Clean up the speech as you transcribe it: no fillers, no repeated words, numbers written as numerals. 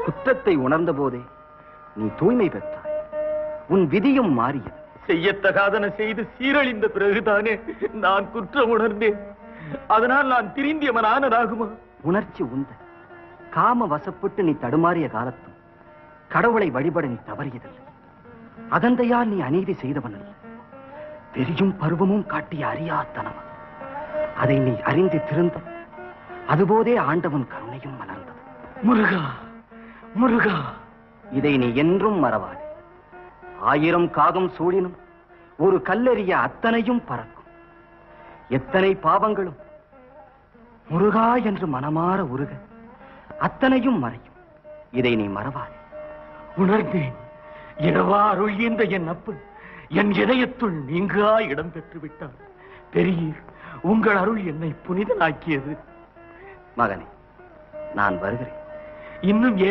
குற்றத்தை உணர்ந்த போதே நீ தூய்மை பெற்றாய். உன் விதியும் மாறியது. செய்யத்தகாதன செய்து சீரழிந்த பிறகுதானே நான் குற்றம் உணர்ந்தேன். அதனால் நான் திருந்தியவனானதாகுமா? உணர்ச்சி உந்த காம வசப்பட்டு நீ தடுமாறிய காலத்தும் கடவுளை வழிபட நீ தவறியதில்லை. அகந்தையால் நீ அநீதி செய்தவன் அல்ல. பெரியும் பருவமும் காட்டிய அறியாத்தனம். அதை நீ அறிந்து திருந்த அதுபோதே ஆண்டவன் கருணையும் மலர்ந்தது. முருகா, முருகா, இதை நீ என்றும் மறவாதே. 1000 காகம் சூழினும் ஒரு கல்லெறிய அத்தனையும் பறக்கும். எத்தனை பாவங்களும் முருகா என்று மனமாற உருக அத்தனையும் மறையும். இதை நீ மறவாதே. உணர்ந்தேன். இரவா அருள் இந்த என் அப்பன் என் இதயத்துள் நீங்கா இடம் பெற்று விட்டார். பெரியீர், உங்கள் அருள் என்னை புனிதனாக்கியது. மகனே, நான் வருகிறேன். இன்னும்